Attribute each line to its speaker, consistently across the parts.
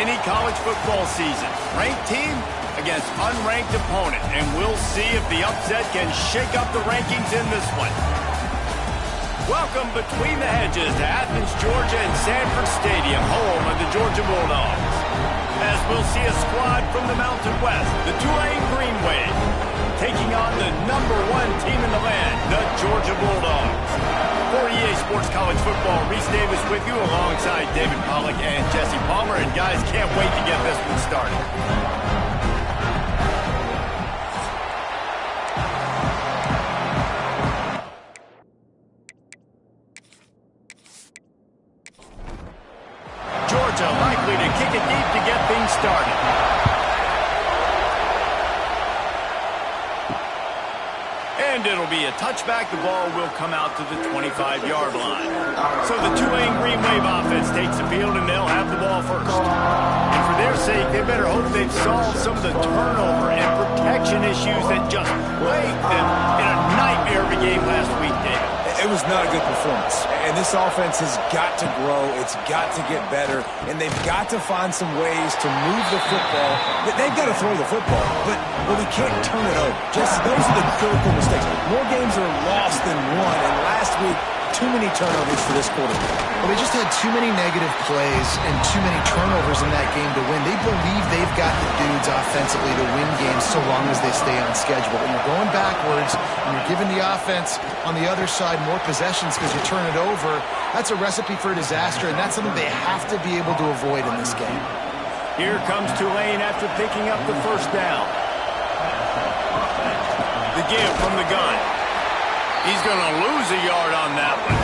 Speaker 1: any college football season. Ranked team against unranked opponent, and we'll see if the upset can shake up the rankings in this one. Welcome between the hedges to Athens, Georgia and Sanford Stadium, home of the Georgia Bulldogs. As we'll see a squad from the Mountain West, the Tulane Green Wave, taking on the #1 team in the land, the Georgia Bulldogs. For EA Sports College Football, Reese Davis with you alongside David Pollack and Jesse Palmer. And guys, can't wait to get this one started. Georgia likely to kick it deep to get things started. And it'll be a touchback. The ball will come out to the 25-yard line. So the Tulane Green Wave offense takes the field, and they'll have the ball first. And for their sake, they better hope they've solved some of the turnover and protection issues that just plagued them in a nightmare of a game last week, David.
Speaker 2: It was not a good performance. And this offense has got to grow. It's got to get better. And they've got to find some ways to move the football. They've got to throw the football, but we can't turn it over. Just those are the critical mistakes. More games are lost than won. And last week, too many turnovers for this quarterback.
Speaker 3: Well, they just had too many negative plays and too many turnovers in that game to win. They believe they've got the dudes offensively to win games so long as they stay on schedule. When you're going backwards and you're giving the offense on the other side more possessions because you turn it over, that's a recipe for disaster, and that's something they have to be able to avoid in this game.
Speaker 1: Here comes Tulane after picking up the first down. The give from the gun. He's going to lose a yard on that one.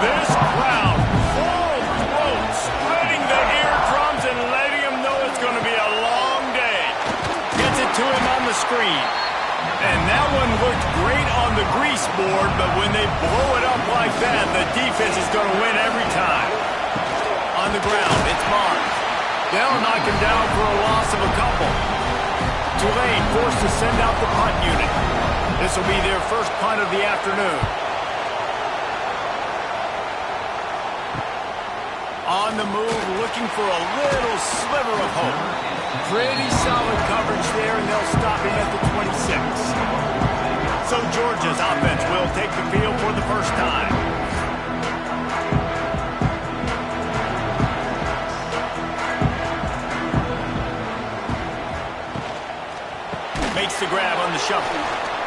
Speaker 1: This crowd, full throat, spreading the eardrums and letting him know it's going to be a long day. Gets it to him on the screen. And that one looked great on the grease board, but when they blow it up like that, the defense is going to win every time. On the ground, it's Barnes. They'll knock him down for a loss of a couple. Tulane forced to send out the punt unit. This will be their first punt of the afternoon. On the move, looking for a little sliver of hope. Pretty solid coverage there, and they'll stop him at the 26. So Georgia's offense will take the field for the first time. Makes the grab on the shuffle.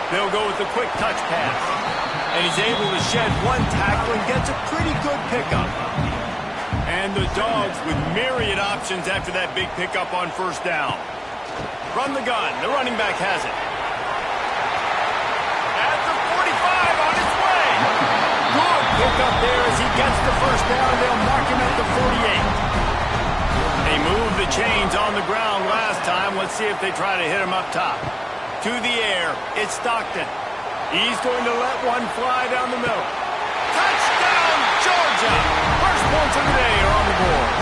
Speaker 1: They'll go with the quick touch pass. And he's able to shed one tackle and gets a pretty good pickup. And the Dogs with myriad options after that big pickup on first down. Run the gun. The running back has it. At the 45 on its way. Good pickup there as he gets the first down. They'll mark him at the 48. They moved the chains on the ground last time. Let's see if they try to hit him up top. To the air, it's Stockton. He's going to let one fly down the middle. Touchdown, Georgia! First points of the day are on the board.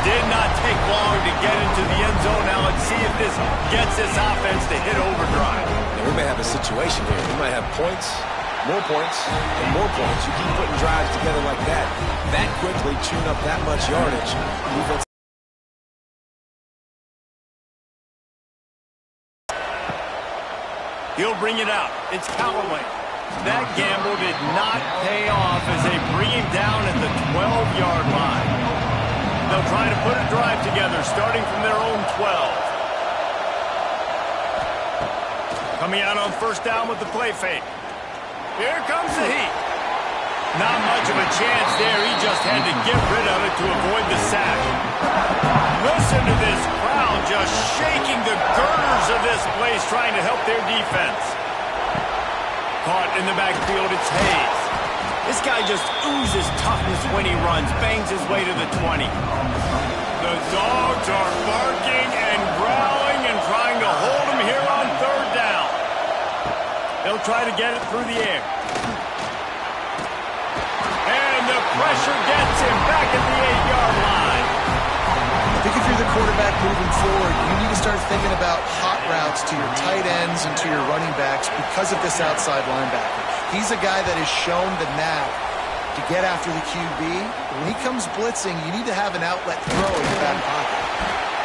Speaker 1: Did not take long to get into the end zone. Now let's see if this gets this offense to hit overdrive.
Speaker 2: Yeah, we may have a situation here. We might have points, more points, and more points. You keep putting drives together like that quickly, chewing up that much yardage. Defense.
Speaker 1: He'll bring it out. It's Callaway. That gamble did not pay off as they bring him down at the 12-yard line. They'll try to put a drive together, starting from their own 12. Coming out on first down with the play fake. Here comes the heat. Not much of a chance there. He just had to get rid of it to avoid the sack. Listen to this crowd just shaking the girders of this place, trying to help their defense. Caught in the backfield, it's Hayes. This guy just oozes toughness when he runs, bangs his way to the 20. The Dogs are barking and growling and trying to hold him here on third down. They'll try to get it through the air. And the pressure gets him back at the 8-yard line.
Speaker 3: I think if you're the quarterback moving forward, you need to start thinking about hot routes to your tight ends and to your running backs because of this outside linebacker. He's a guy that has shown the knack to get after the QB. When he comes blitzing, you need to have an outlet throw in your back pocket.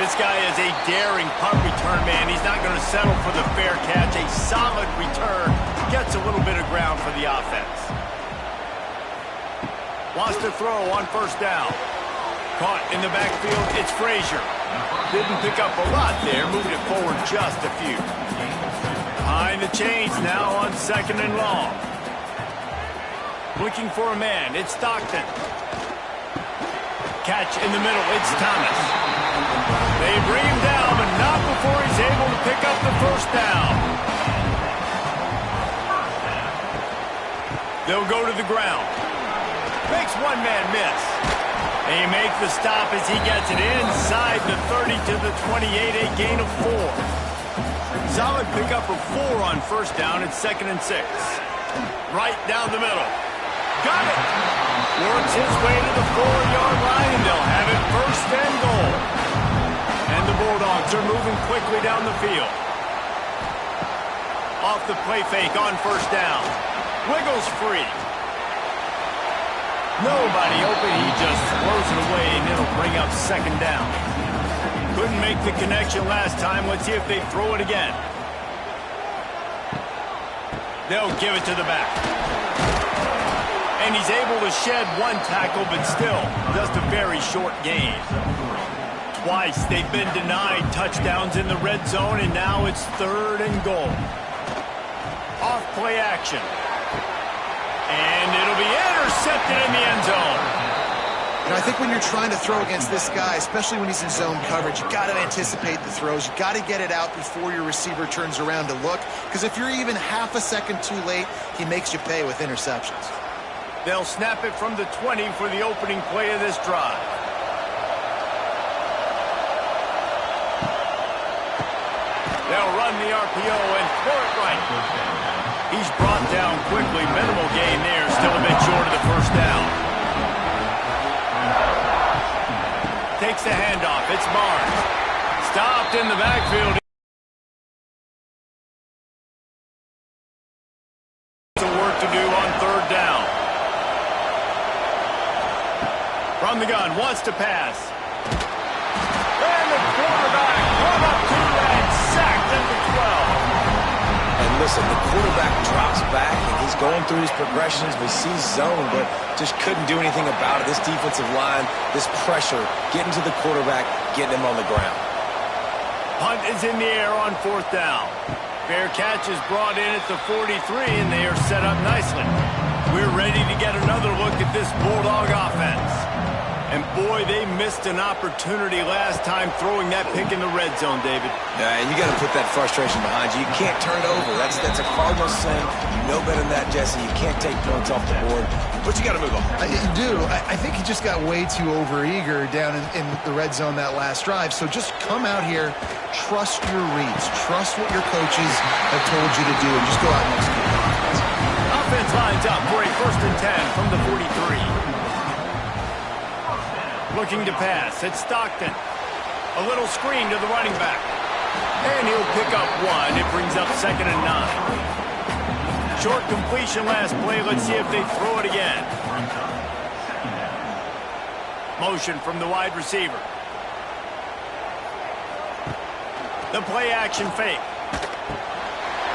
Speaker 1: This guy is a daring punt return man. He's not going to settle for the fair catch. A solid return gets a little bit of ground for the offense. Wants to throw on first down. Caught in the backfield, it's Frazier. Didn't pick up a lot there, moved it forward just a few. Behind the chains now on 2nd and long. Looking for a man, it's Stockton. Catch in the middle, it's Thomas. They bring him down, but not before he's able to pick up the first down. They'll go to the ground. Makes one man miss. They make the stop as he gets it inside the 30 to the 28, a gain of 4. Solid pickup of 4 on first down at 2nd and 6. Right down the middle. Got it. Works his way to the 4-yard line, and they'll have it 1st and goal. And the Bulldogs are moving quickly down the field. Off the play fake on first down. Wiggles free. Nobody open. He just throws it away, and it'll bring up 2nd down. Couldn't make the connection last time. Let's see if they throw it again. They'll give it to the back. And he's able to shed one tackle, but still just a very short gain. Twice they've been denied touchdowns in the red zone, and now it's 3rd and goal. Off play action. And it'll be intercepted in the end zone.
Speaker 3: And I think when you're trying to throw against this guy, especially when he's in zone coverage, you got to anticipate the throws. You got to get it out before your receiver turns around to look. Because if you're even half a second too late, he makes you pay with interceptions.
Speaker 1: They'll snap it from the 20 for the opening play of this drive. They'll run the RPO and throw it right. He's brought down quickly. Minimal gain there. Still a bit short of the first down. Takes the handoff. It's Barnes. Stopped in the backfield. Some work to do on 3rd down. From the gun. Wants to pass. And the quarterback run up to and sacked at the 12.
Speaker 2: And listen, the quarterback drops back, and he's going through his progressions. We see zone, but just couldn't do anything about it. This defensive line, this pressure, getting to the quarterback, getting him on the ground.
Speaker 1: Punt is in the air on 4th down. Fair catch is brought in at the 43, and they are set up nicely. We're ready to get another look at this Bulldog offense. And boy, they missed an opportunity last time throwing that pick in the red zone, David.
Speaker 2: Yeah, and you got to put that frustration behind you. You can't turn it over. That's a cardinal sin. You know better than that, Jesse. You can't take points off the board, but you got to move on.
Speaker 3: You do. I think he just got way too overeager down in the red zone that last drive. So just come out here, trust your reads, trust what your coaches have told you to do, and just go out and execute.
Speaker 1: Offense lines up for a 1st and 10 from the 43. Looking to pass. It's Stockton. A little screen to the running back. And he'll pick up 1. It brings up 2nd and 9. Short completion last play. Let's see if they throw it again. Motion from the wide receiver. The play action fake.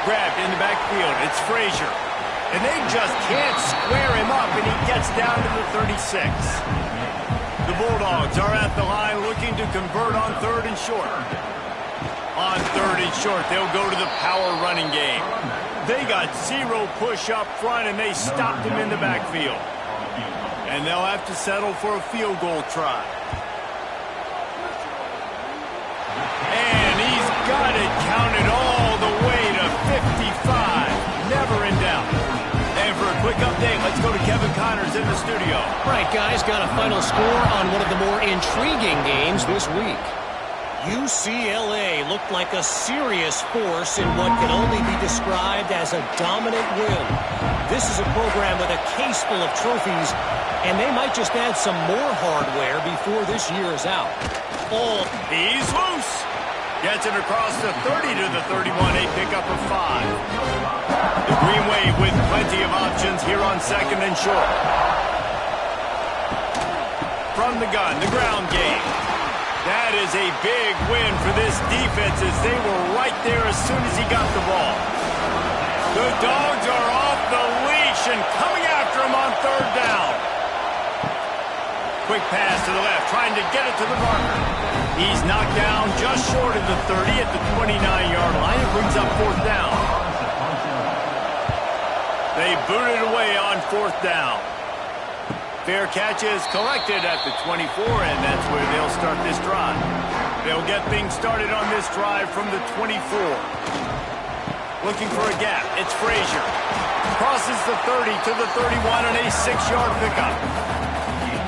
Speaker 1: Grabbed in the backfield. It's Frazier. And they just can't square him up, and he gets down to the 36. The Bulldogs are at the line looking to convert on 3rd and short. On 3rd and short, they'll go to the power running game. They got 0 push up front, and they stopped him in the backfield. And they'll have to settle for a field goal try. And he's got it counted all the way to 55. Never in doubt. And for a quick update, let's go to Kevin Connors in the studio.
Speaker 4: Right, guys, got a final score on one of the more intriguing games this week. UCLA looked like a serious force in what can only be described as a dominant win. This is a program with a case full of trophies, and they might just add some more hardware before this year is out.
Speaker 1: He's loose. Gets it across the 30 to the 31, a pickup of 5. The Green Wave with plenty of options here on 2nd and short. from the gun, the ground game. That is a big win for this defense as they were right there as soon as he got the ball. The Dogs are off the leash and coming after him on third down. Quick pass to the left, trying to get it to the marker. He's knocked down just short of the 30 at the 29-yard line. It brings up fourth down. They boot it away on fourth down. Fair catch is collected at the 24, and that's where they'll start this drive. They'll get things started on this drive from the 24. Looking for a gap. It's Frazier. Crosses the 30 to the 31 on a 6-yard pickup.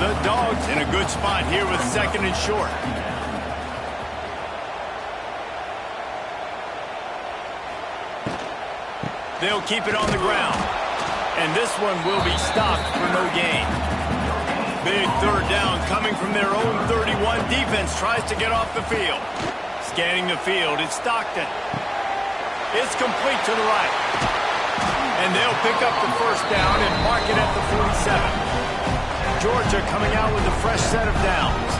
Speaker 1: The Dogs in a good spot here with second and short. They'll keep it on the ground. And this one will be stopped for no gain. Big third down coming from their own 31. Defense tries to get off the field. Scanning the field, it's Stockton. It's complete to the right. And they'll pick up the first down and mark it at the 47. Georgia coming out with a fresh set of downs.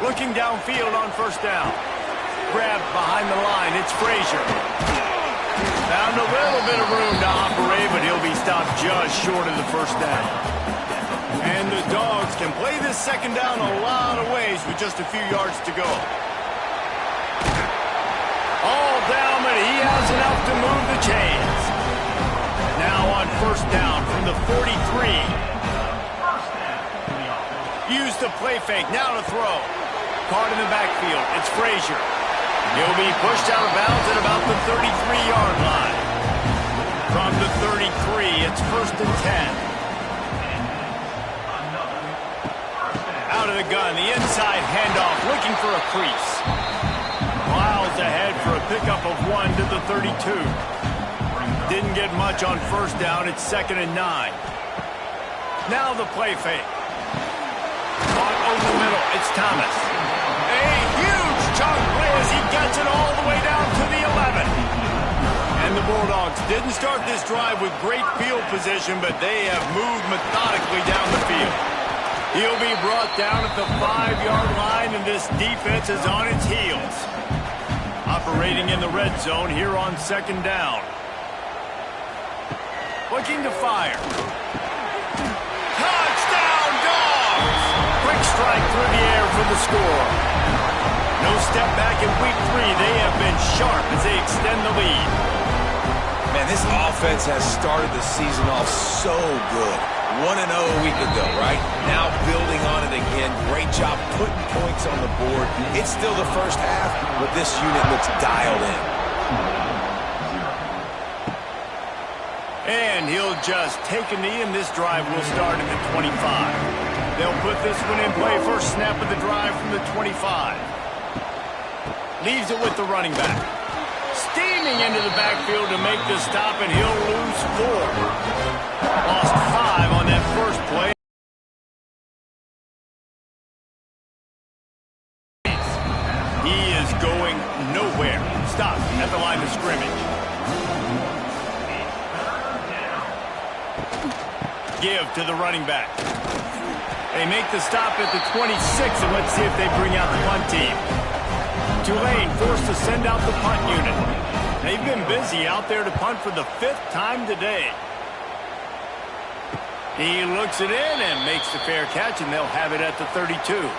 Speaker 1: Looking downfield on first down. Grabbed behind the line, it's Frazier. Found a little bit of room to operate, but he'll be stopped just short of the first down. And the Dogs can play this second down a lot of ways with just a few yards to go. All down, but he has enough to move the chains. Now on first down from the 43. Use the play fake, now to throw. Caught in the backfield, it's Frazier. He'll be pushed out of bounds at about the 33-yard line. From the 33, it's first and 10. Out of the gun, the inside handoff, looking for a crease. Miles ahead for a pickup of 1 to the 32. Didn't get much on first down, it's second and 9. Now the play fake. Caught over the middle, it's Thomas. A huge chunk play as he gets it all the way down to the 11. And the Bulldogs didn't start this drive with great field position, but they have moved methodically down the field. He'll be brought down at the 5-yard line, and this defense is on its heels. Operating in the red zone here on second down. Looking to fire. Touchdown, Dogs! Quick strike through the air for the score. No step back in week 3. They have been sharp as they extend the lead.
Speaker 2: Man, this offense has started the season off so good. 1-0 a week ago, right? Now building on it again. Great job putting points on the board. It's still the first half, but this unit looks dialed in.
Speaker 1: And he'll just take a knee, and this drive will start at the 25. They'll put this one in play. First snap of the drive from the 25. Leaves it with the running back. Steaming into the backfield to make the stop, and he'll lose 4. Lost 5 on that first play. He is going nowhere. Stop at the line of scrimmage. Give to the running back. They make the stop at the 26, and let's see if they bring out the punt team. Tulane forced to send out the punt unit. They've been busy out there to punt for the 5th time today. He looks it in and makes the fair catch, and they'll have it at the 32.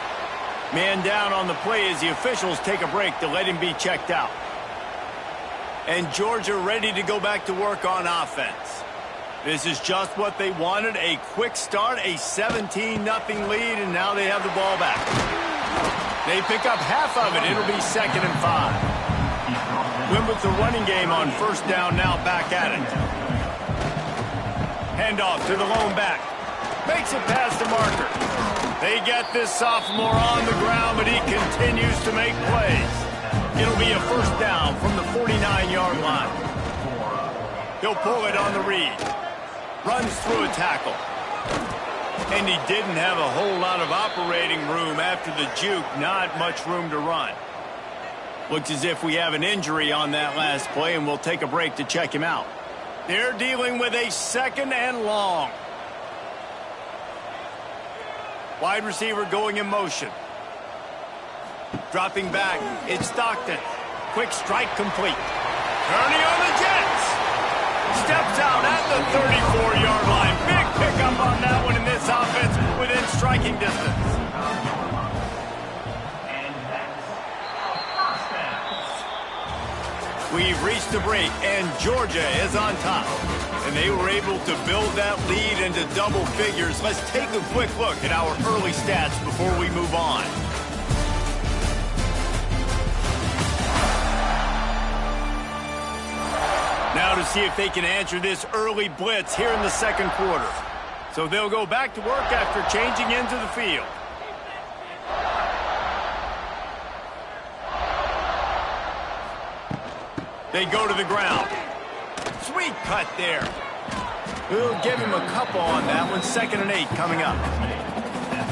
Speaker 1: Man down on the play as the officials take a break to let him be checked out. And Georgia ready to go back to work on offense. This is just what they wanted, a quick start, a 17-0 lead, and now they have the ball back. They pick up half of it. It'll be second and 5. Win with the running game on first down, now back at it. Handoff to the lone back. Makes it past the marker. They get this sophomore on the ground, but he continues to make plays. It'll be a first down from the 49-yard line. He'll pull it on the read. Runs through a tackle. And he didn't have a whole lot of operating room after the juke. Not much room to run. Looks as if we have an injury on that last play, and we'll take a break to check him out. They're dealing with a second and long. Wide receiver going in motion. Dropping back, it's Stockton. Quick strike complete. Turning on the Jets. Steps out at the 34-yard line. Big pickup on that one in this offense within striking distance. We've reached the break, and Georgia is on top. And they were able to build that lead into double figures. Let's take a quick look at our early stats before we move on. Now to see if they can answer this early blitz here in the second quarter. So they'll go back to work after changing into the field. They go to the ground. Sweet cut there. We'll give him a couple on that one. 2nd and 8 coming up.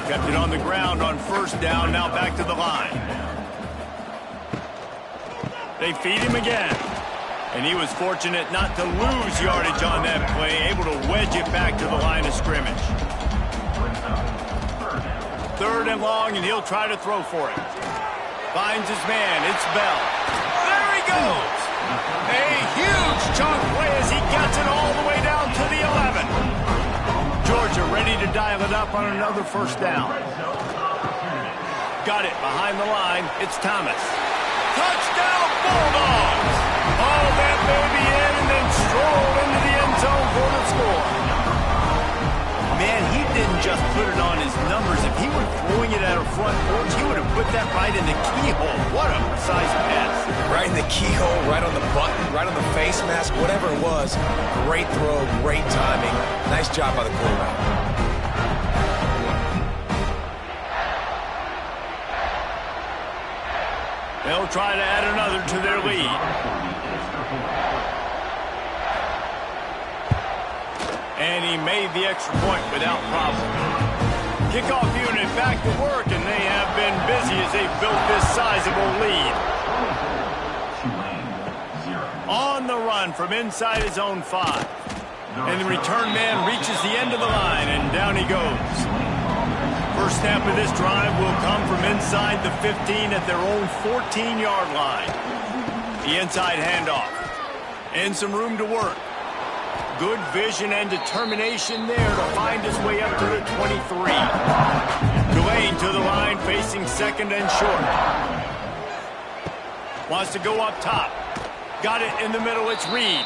Speaker 1: Kept it on the ground on first down. Now back to the line. They feed him again. And he was fortunate not to lose yardage on that play, able to wedge it back to the line of scrimmage. 3rd and long, and he'll try to throw for it. Finds his man. It's Bell. There he goes. A huge chunk play as he gets it all the way down to the 11. Georgia ready to dial it up on another first down. Got it behind the line. It's Thomas. Touchdown, Bulldogs! All that baby in and then strolled into the end zone for the score. Man, he didn't just put it on his numbers. If he were throwing it at a front porch, he would have put that right in the keyhole. What a precise pass.
Speaker 2: Right in the keyhole, right on the button, right on the face mask, whatever it was. Great throw, great timing. Nice job by the quarterback.
Speaker 1: They'll try to add another to their lead. And he made the extra point without problem. Kickoff unit back to work, and they have been busy as they've built this sizable lead. On the run from inside his own 5. And the return man reaches the end of the line, and down he goes. First snap of this drive will come from inside the 15 at their own 14-yard line. The inside handoff. And some room to work. Good vision and determination there to find his way up to the 23. Delane to the line, facing 2nd and short. Wants to go up top. Got it in the middle, it's Reed.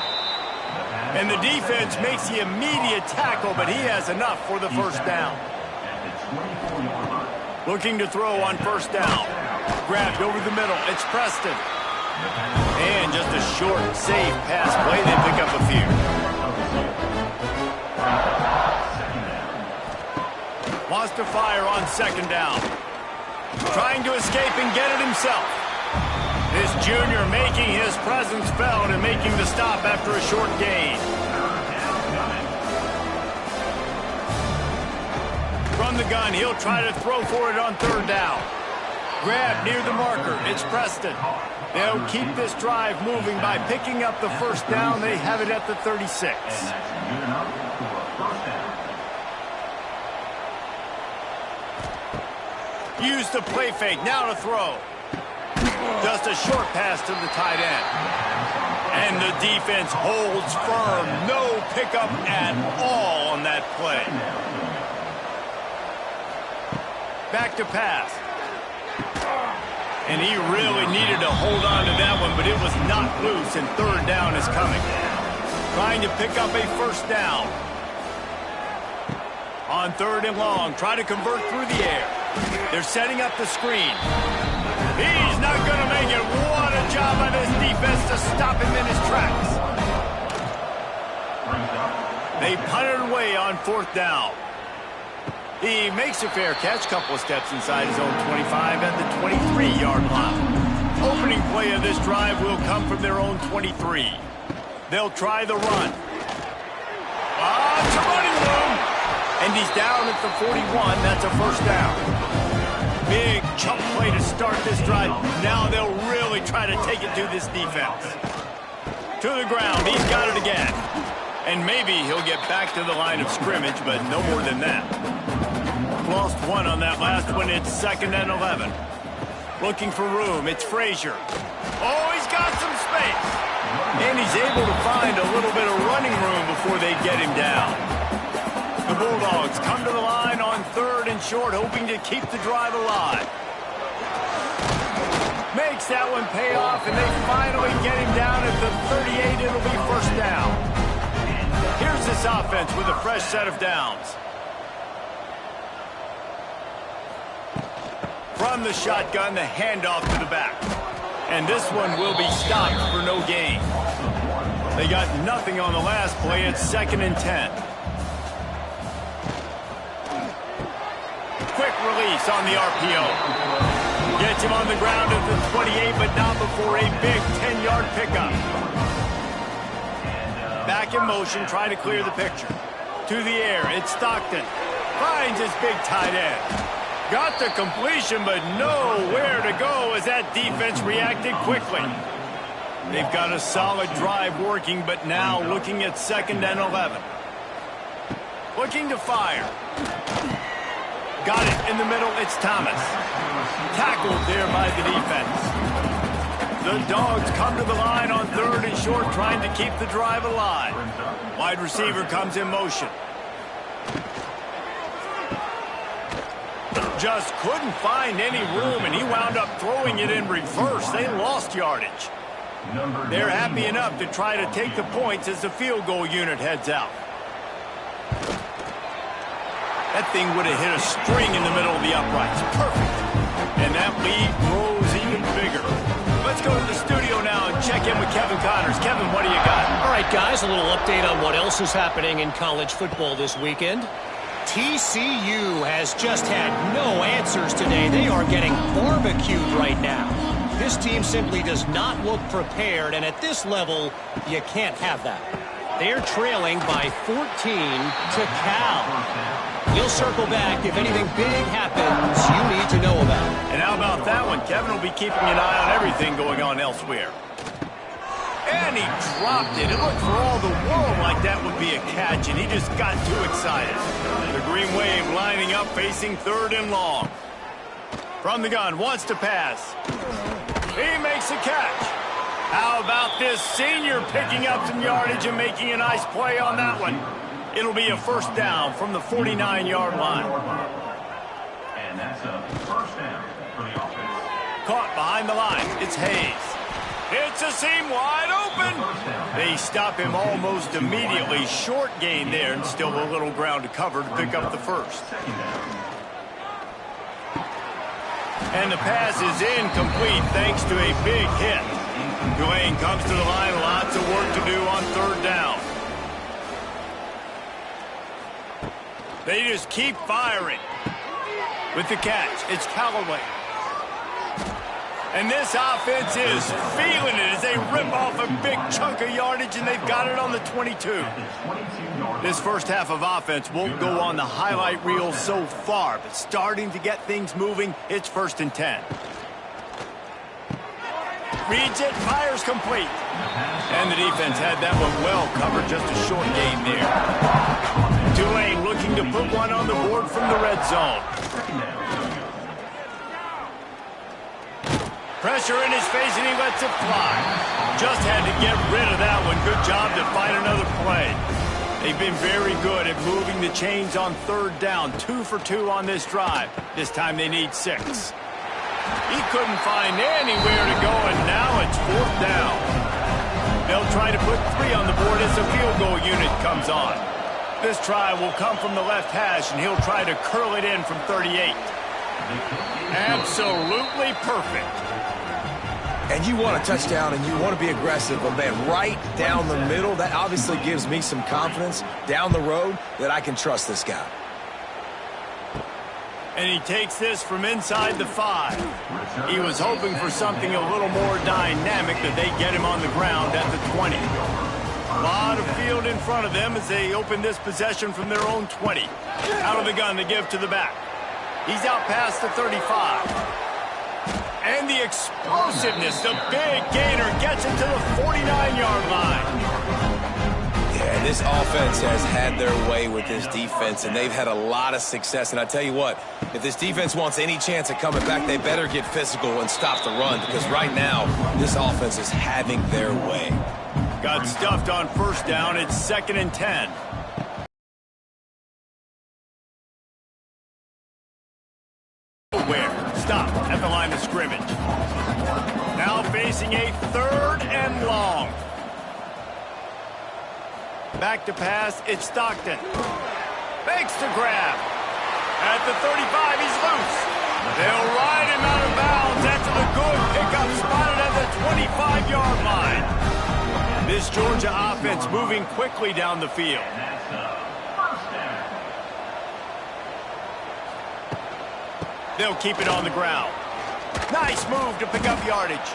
Speaker 1: And the defense makes the immediate tackle, but he has enough for the first down. Looking to throw on first down. Grabbed over the middle, it's Preston. And just a short, safe pass play, they pick up a few. Wants to fire on 2nd down. Trying to escape and get it himself. This junior making his presence felt and making the stop after a short gain. From the gun, he'll try to throw for it on 3rd down. Grab near the marker. It's Preston. They'll keep this drive moving by picking up the first down. They have it at the 36. Use the play fake. Now to throw. Just a short pass to the tight end. And the defense holds firm. No pickup at all on that play. Back to pass. And he really needed to hold on to that one, but it was not loose, and 3rd down is coming. Trying to pick up a first down. On 3rd and long, try to convert through the air. They're setting up the screen. He's not going to make it. What a job by this defense to stop him in his tracks. They punted away on 4th down. He makes a fair catch, couple of steps inside his own 25 at the 23-yard line. Opening play of this drive will come from their own 23. They'll try the run. It's running room. And he's down at the 41. That's a first down. Big chunk play to start this drive. Now they'll really try to take it to this defense. To the ground. He's got it again. And maybe he'll get back to the line of scrimmage, but no more than that. lost one on that last one. It's 2nd and 11. Looking for room. It's Frazier. Oh, he's got some space. And he's able to find a little bit of running room before they get him down. The Bulldogs come to the line on 3rd and short, hoping to keep the drive alive. Makes that one pay off, and they finally get him down at the 38. It'll be 1st down. Here's this offense with a fresh set of downs. From the shotgun, the handoff to the back. And this one will be stopped for no gain. They got nothing on the last play. It's 2nd and 10. Quick release on the RPO. Gets him on the ground at the 28, but not before a big 10-yard pickup. Back in motion, trying to clear the picture. To the air, it's Stockton. Finds his big tight end. Got the completion, but nowhere to go as that defense reacted quickly. They've got a solid drive working, but now looking at 2nd and 11. Looking to fire. Got it in the middle. It's Thomas. Tackled there by the defense. The Dogs come to the line on 3rd and short, trying to keep the drive alive. Wide receiver comes in motion. Just couldn't find any room, and he wound up throwing it in reverse. They lost yardage. They're happy enough to try to take the points as the field goal unit heads out. That thing would have hit a string in the middle of the uprights. Perfect. And that lead grows even bigger. Let's go to the studio now and check in with Kevin Connors. Kevin, what do you got?
Speaker 4: All right, guys, a little update on what else is happening in college football this weekend. TCU has just had no answers today. They are getting barbecued right now. This team simply does not look prepared, and at this level, you can't have that. They're trailing by 14 to Cal. We'll circle back if anything big happens you need to know about.
Speaker 1: And how about that one? Kevin will be keeping an eye on everything going on elsewhere. And he dropped it. It looked for all the world like that would be a catch, and he just got too excited. The Green Wave lining up, facing 3rd and long. From the gun, wants to pass. He makes a catch. How about this senior picking up some yardage and making a nice play on that one? It'll be a 1st down from the 49-yard line.
Speaker 5: And that's a 1st down for the offense.
Speaker 1: Caught behind the line. It's Hayes. It's a seam wide open. They stop him almost immediately. Short gain there, and still a little ground to cover to pick up the 1st. And the pass is incomplete thanks to a big hit. Tulane comes to the line. Lots of work to do on 3rd down. They just keep firing. With the catch, it's Callaway. And this offense is feeling it as they rip off a big chunk of yardage, and they've got it on the 22. This first half of offense won't go on the highlight reel so far, but starting to get things moving. It's 1st and 10. Reads it, fires complete. And the defense had that one well covered, just a short gain there. Tulane looking to put one on the board from the red zone. Pressure in his face, and he lets it fly. Just had to get rid of that one. Good job to find another play. They've been very good at moving the chains on 3rd down. 2 for 2 on this drive. This time they need 6. He couldn't find anywhere to go, and now it's 4th down. They'll try to put 3 on the board as the field goal unit comes on. This try will come from the left hash, and he'll try to curl it in from 38. Absolutely perfect.
Speaker 2: And you want a touchdown, and you want to be aggressive, but man, right down the middle, that obviously gives me some confidence down the road that I can trust this guy.
Speaker 1: And he takes this from inside the 5. He was hoping for something a little more dynamic, that they get him on the ground at the 20. A lot of field in front of them as they open this possession from their own 20. Out of the gun to give to the back. He's out past the 35. And the explosiveness, the big gainer gets him to the 49-yard line.
Speaker 2: Yeah, This offense has had their way with this defense, and they've had a lot of success. And I tell you what, if this defense wants any chance at coming back, they better get physical and stop the run, because right now, this offense is having their way.
Speaker 1: Got stuffed on first down. It's 2nd and 10. Stop at the line of scrimmage. Now facing a 3rd and long. Back to pass, it's Stockton. Fakes to grab. At the 35, he's loose. They'll ride him out of bounds after the good pickup spotted at the 25-yard line. This Georgia offense moving quickly down the field. They'll keep it on the ground. Nice move to pick up yardage.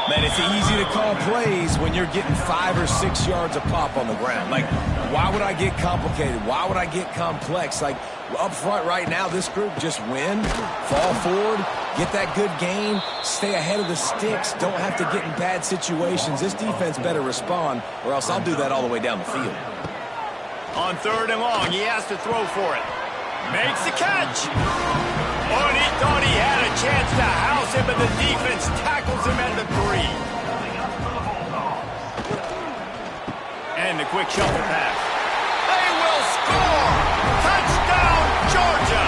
Speaker 2: Man, it's easy to call plays when you're getting 5 or 6 yards a pop on the ground. Like, why would I get complicated? Why would I get complex? Like, up front right now, this group just win, fall forward, get that good gain, stay ahead of the sticks, don't have to get in bad situations. This defense better respond, or else I'll do that all the way down the field.
Speaker 1: On 3rd and long, he has to throw for it. Makes the catch. Oh, and he thought he had a chance to house him, but the defense tackles him at the 3. And the quick shuffle pass. They will score! Touchdown, Georgia!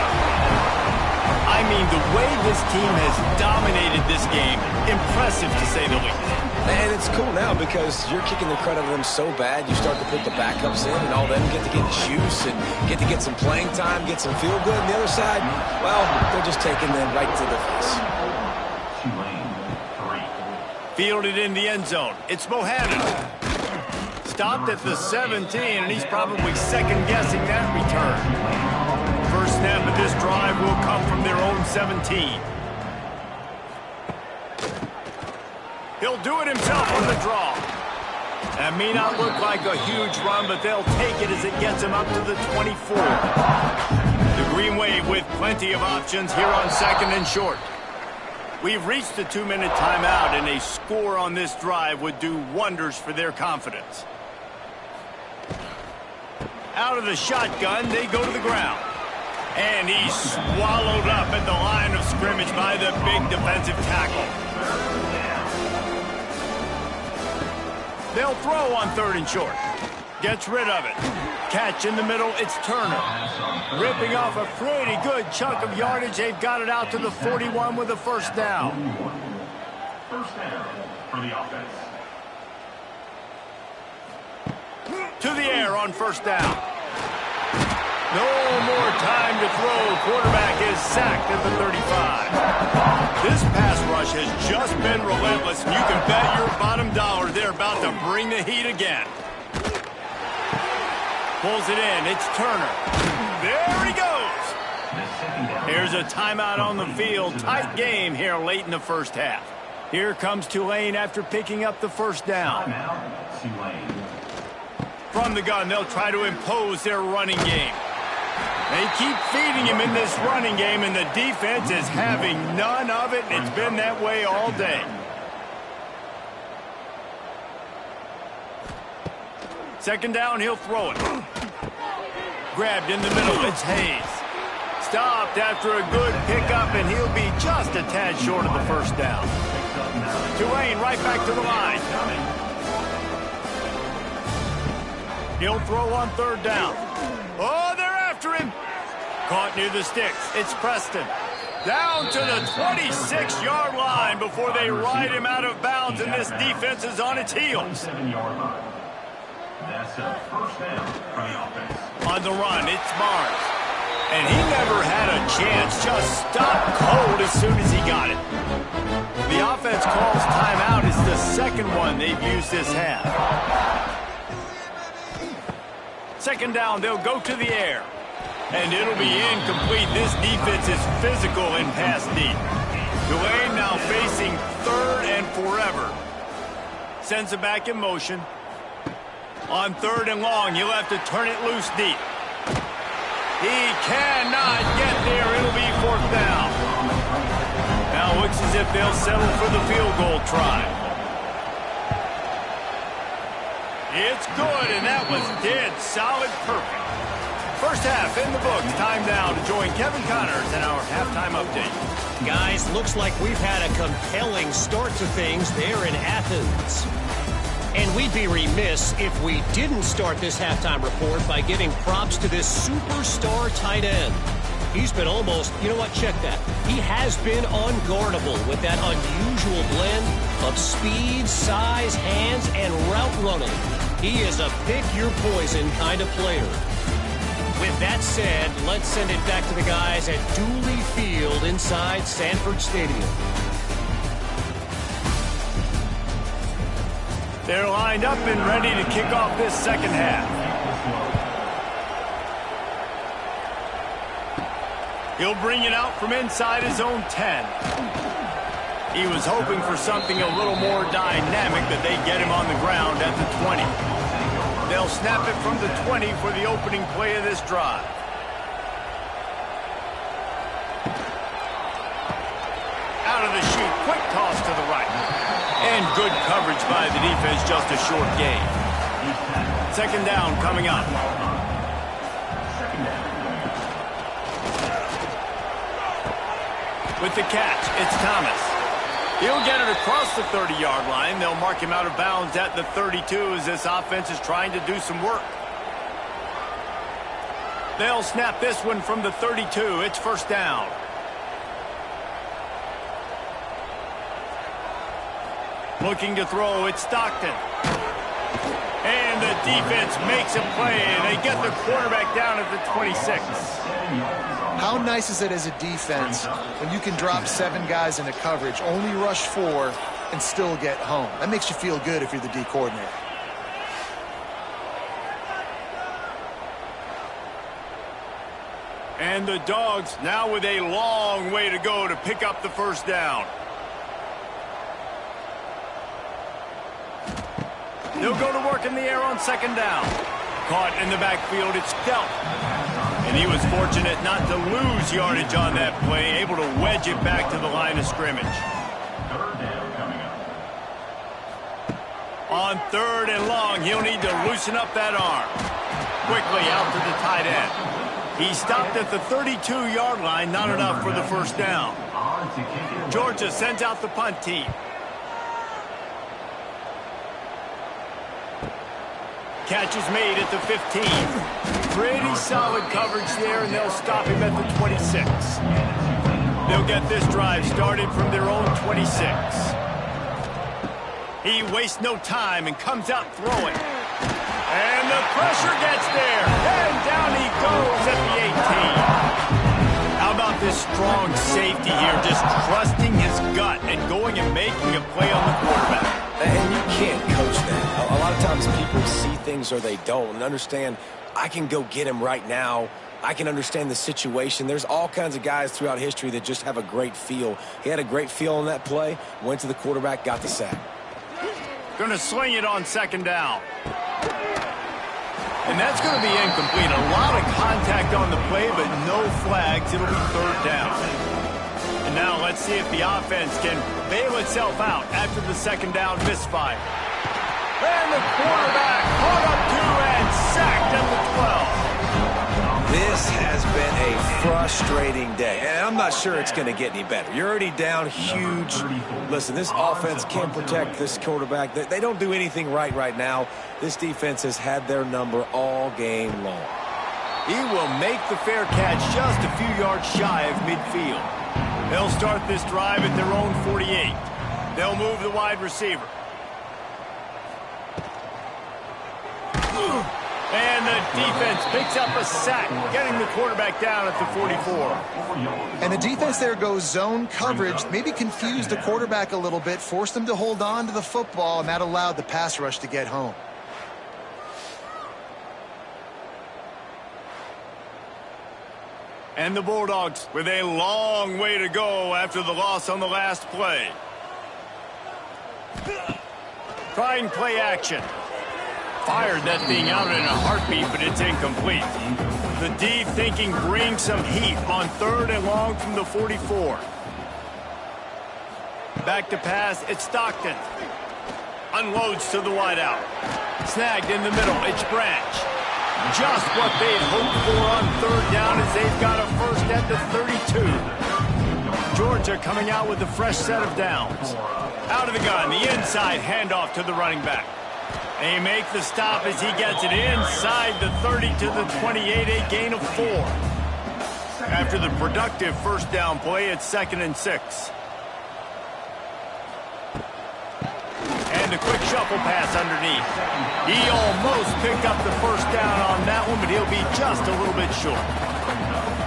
Speaker 1: I mean, the way this team has dominated this game, impressive to say the least.
Speaker 2: And it's cool now because you're kicking the crud out of them so bad, you start to put the backups in, and all them get to get juice and get to get some playing time, get some feel good. And the other side, well, they're just taking them right to the face.
Speaker 1: Fielded in the end zone. It's Bohannon. Stopped at the 17, and he's probably second-guessing that return. First snap of this drive will come from their own 17. He'll do it himself on the draw. That may not look like a huge run, but they'll take it as it gets him up to the 24. The Green Wave with plenty of options here on 2nd and short. We've reached the 2-minute timeout, and a score on this drive would do wonders for their confidence. Out of the shotgun, they go to the ground. And he's swallowed up at the line of scrimmage by the big defensive tackle. They'll throw on 3rd and short. Gets rid of it. Catch in the middle, it's Turner. Ripping off a pretty good chunk of yardage. They've got it out to the 41 with a first down.
Speaker 5: First down for the offense.
Speaker 1: To the air on first down. No more time to throw. Quarterback is sacked at the 35. This pass rush has just been relentless, and you can bet your bottom dollar they're about to bring the heat again. Pulls it in. It's Turner. There he goes. Here's a timeout on the field. Tight game here late in the first half. Here comes Tulane after picking up the first down. From the gun, they'll try to impose their running game. They keep feeding him in this running game, and the defense is having none of it, and it's been that way all day. Second down, he'll throw it. Grabbed in the middle, it's Hayes. Stopped after a good pickup, and he'll be just a tad short of the first down. Tulane right back to the line. He'll throw on 3rd down. Oh, they're after him. Caught near the sticks. It's Preston. Down to the 26-yard line before they ride him out of bounds, and this defense is on its heels.
Speaker 5: That's a first down for the offense.
Speaker 1: On the run, it's Barnes. And he never had a chance. Just stopped cold as soon as he got it. The offense calls timeout. It's the second one they've used this half. Second down, they'll go to the air. And it'll be incomplete. This defense is physical and pass deep. Tulane now facing 3rd and forever. Sends it back in motion. On 3rd and long, he'll have to turn it loose deep. He cannot get there. It'll be 4th down. Now it looks as if they'll settle for the field goal try. It's good, and that was dead solid perfect. First half in the books. Time now to join Kevin Connors in our halftime update.
Speaker 4: Guys, looks like we've had a compelling start to things there in Athens. And we'd be remiss if we didn't start this halftime report by giving props to this superstar tight end. He's been almost, you know what, check that. He has been unguardable with that unusual blend of speed, size, hands, and route running. He is a pick-your-poison kind of player. With that said, let's send it back to the guys at Dooley Field inside Sanford Stadium.
Speaker 1: They're lined up and ready to kick off this second half. He'll bring it out from inside his own 10. He was hoping for something a little more dynamic, that they get him on the ground at the 20. They'll snap it from the 20 for the opening play of this drive. Out of the chute, quick toss to the right. And good coverage by the defense, just a short gain. Second down coming up. With the catch, it's Thomas. He'll get it across the 30-yard line. They'll mark him out of bounds at the 32 as this offense is trying to do some work. They'll snap this one from the 32. It's first down. Looking to throw, it's Stockton. And the defense makes a play, and they get the quarterback down at the 26.
Speaker 3: How nice is it as a defense when you can drop 7 guys into coverage, only rush 4, and still get home? That makes you feel good if you're the D coordinator.
Speaker 1: And the Dogs now with a long way to go to pick up the first down. They'll go to work in the air on second down. Caught in the backfield, it's Delp. And he was fortunate not to lose yardage on that play, able to wedge it back to the line of scrimmage.
Speaker 5: Third down coming up.
Speaker 1: On third and long, he'll need to loosen up that arm. Quickly out to the tight end. He stopped at the 32-yard line, not enough for the first down. Georgia sends out the punt team. Catch is made at the 15. Pretty solid coverage there, and they'll stop him at the 26. They'll get this drive started from their own 26. He wastes no time and comes out throwing. And the pressure gets there. And down he goes at the 18. How about this strong safety here, just trusting his gut and going and making a play on the quarterback.
Speaker 2: And you can't coach that. A lot of times people see things or they don't. And understand, I can go get him right now. I can understand the situation. There's all kinds of guys throughout history that just have a great feel. He had a great feel on that play, went to the quarterback, got the sack.
Speaker 1: Going to sling it on second down. And that's going to be incomplete. A lot of contact on the play, but no flags. It'll be third down. And now let's see if the offense can bail itself out after the second down misfire. And the quarterback caught up to and sacked at the 12.
Speaker 2: This has been a frustrating day, and I'm not sure it's going to get any better. You're already down huge. Listen, this offense can't protect this quarterback. They don't do anything right now. This defense has had their number all game long.
Speaker 1: He will make the fair catch just a few yards shy of midfield. They'll start this drive at their own 48. They'll move the wide receiver. And the defense picks up a sack, getting the quarterback down at the 44.
Speaker 3: And the defense there goes zone coverage, maybe confused the quarterback a little bit, forced him to hold on to the football, and that allowed the pass rush to get home.
Speaker 1: And the Bulldogs with a long way to go after the loss on the last play. Trying play action. Fired that thing out in a heartbeat, but it's incomplete. The D thinking bring some heat on third and long from the 44. Back to pass, it's Stockton. Unloads to the wideout. Snagged in the middle. It's Branch. Just what they'd hoped for on third down as they've got a first at the 32. Georgia coming out with a fresh set of downs. Out of the gun, the inside handoff to the running back. They make the stop as he gets it inside the 30 to the 28, a gain of 4. After the productive first down play, it's 2nd and 6. And a quick shuffle pass underneath. He almost picked up the first down on that one, but he'll be just a little bit short.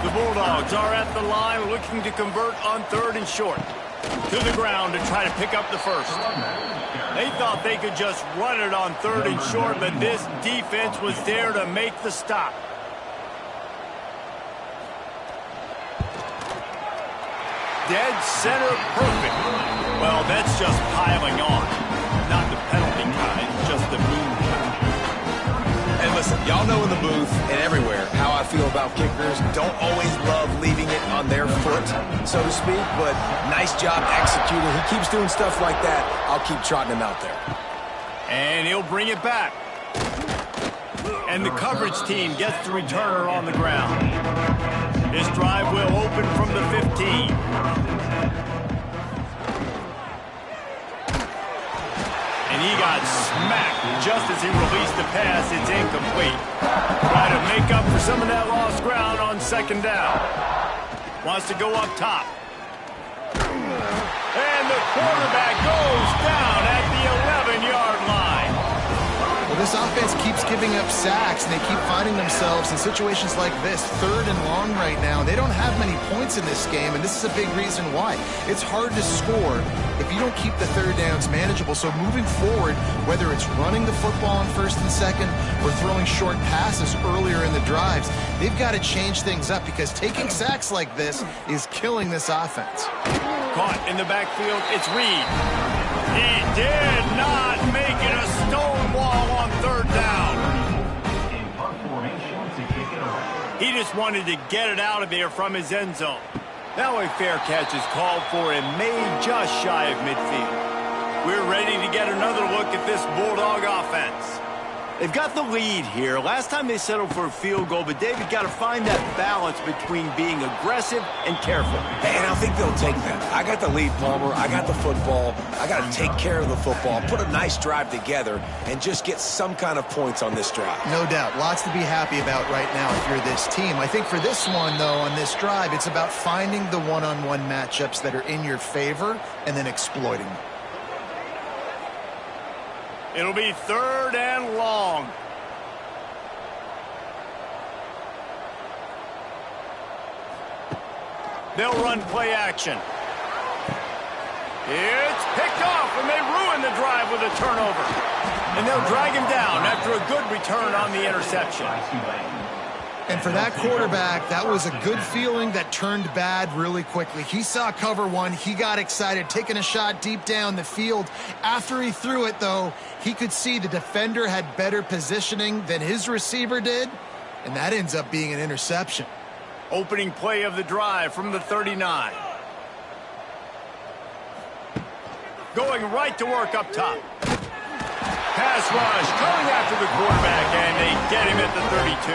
Speaker 1: The Bulldogs are at the line looking to convert on 3rd and short. To the ground to try to pick up the first. They thought they could just run it on 3rd and short, but this defense was there to make the stop. Dead center perfect. Well, that's just piling on. Not the penalty kind, just the mean kind.
Speaker 2: And listen, y'all know in the booth and everywhere how I feel about kickers. Don't always love leaving it on their foot, so to speak, but nice job executing. He keeps doing stuff like that. I'll keep trotting him out there.
Speaker 1: And he'll bring it back. And the coverage team gets the returner on the ground. This drive will open from the 15. And he got smacked just as he released the pass. It's incomplete. Try to make up for some of that lost ground on 2nd down. Wants to go up top. And the quarterback goes down at the 11-yard line.
Speaker 3: Well, this offense keeps giving up sacks, and they keep finding themselves in situations like this, 3rd and long right now. They don't have many points in this game, and this is a big reason why. It's hard to score if you don't keep the 3rd downs manageable. So moving forward, whether it's running the football on 1st and 2nd or throwing short passes earlier in the drives, they've got to change things up because taking sacks like this is killing this offense.
Speaker 1: Caught in the backfield, it's Reed. He did not make it a stonewall on 3rd down.
Speaker 5: In punt formation to kick it away.
Speaker 1: He just wanted to get it out of there from his end zone. Now a fair catch is called for and made just shy of midfield. We're ready to get another look at this Bulldog offense. They've got the lead here. Last time they settled for a field goal, but David got to find that balance between being aggressive and careful.
Speaker 2: And I think they'll take that. I got the lead, Palmer. I got the football. I got to take care of the football, put a nice drive together, and just get some kind of points on this drive.
Speaker 3: No doubt. Lots to be happy about right now if you're this team. I think for this one, though, on this drive, it's about finding the one-on-one matchups that are in your favor and then exploiting them.
Speaker 1: It'll be 3rd and long. They'll run play action. It's picked off, and they ruin the drive with a turnover. And they'll drag him down after a good return on the interception.
Speaker 3: And for that quarterback, that was a good feeling that turned bad really quickly. He saw cover 1. He got excited, taking a shot deep down the field. After he threw it, though, he could see the defender had better positioning than his receiver did, and that ends up being an interception.
Speaker 1: Opening play of the drive from the 39. Going right to work up top. Pass rush coming after the quarterback, and they get him at the 32.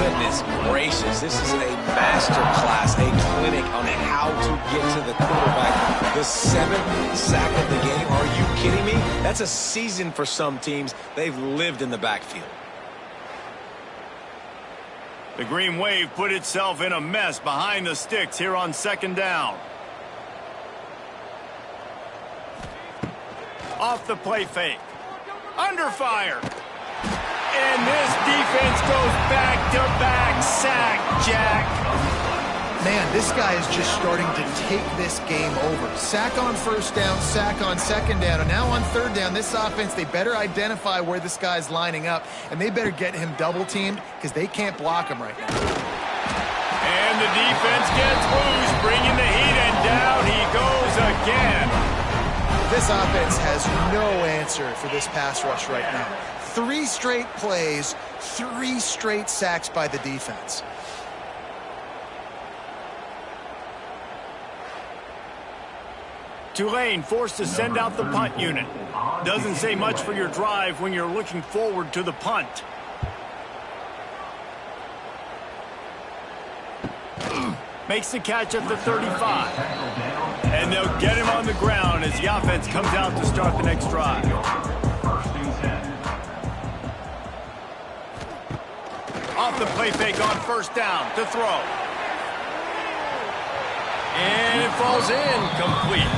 Speaker 2: Goodness gracious, this is a master class, a clinic on how to get to the quarterback. The 7th sack of the game, are you kidding me? That's a season for some teams. They've lived in the backfield.
Speaker 1: The Green Wave put itself in a mess behind the sticks here on 2nd down. Off the play fake. Under fire. And this defense goes back-to-back sack, Jack.
Speaker 3: Man, this guy is just starting to take this game over. Sack on 1st down, sack on 2nd down, and now on 3rd down, this offense, they better identify where this guy's lining up, and they better get him double-teamed because they can't block him right now.
Speaker 1: And the defense gets loose, bringing the heat, and down he goes again.
Speaker 3: This offense has no answer for this pass rush right now. 3 straight plays, 3 straight sacks by the defense.
Speaker 1: Tulane forced to send out the punt unit. Doesn't say much for your drive when you're looking forward to the punt. Makes the catch at the 35. And they'll get him on the ground as the offense comes out to start the next drive. Off the play fake on first down to throw. And it falls in complete.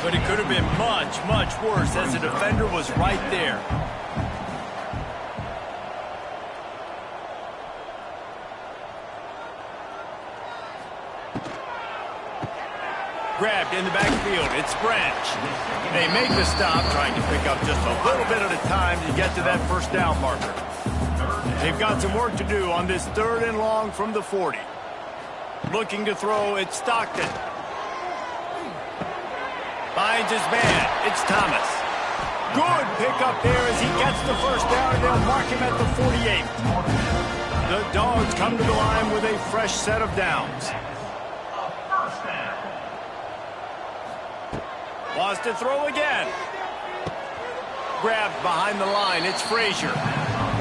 Speaker 1: But it could have been much, much worse as the defender was right there. Grabbed in the backfield. It's Branch. They make the stop, trying to pick up just a little bit at a time to get to that first down marker. They've got some work to do on this 3rd and long from the 40. Looking to throw, it's Stockton. Finds his man. It's Thomas. Good pickup there as he gets the first down, and they'll mark him at the 48. The Dogs come to the line with a fresh set of downs. Wants to throw again. Grabbed behind the line. It's Frazier.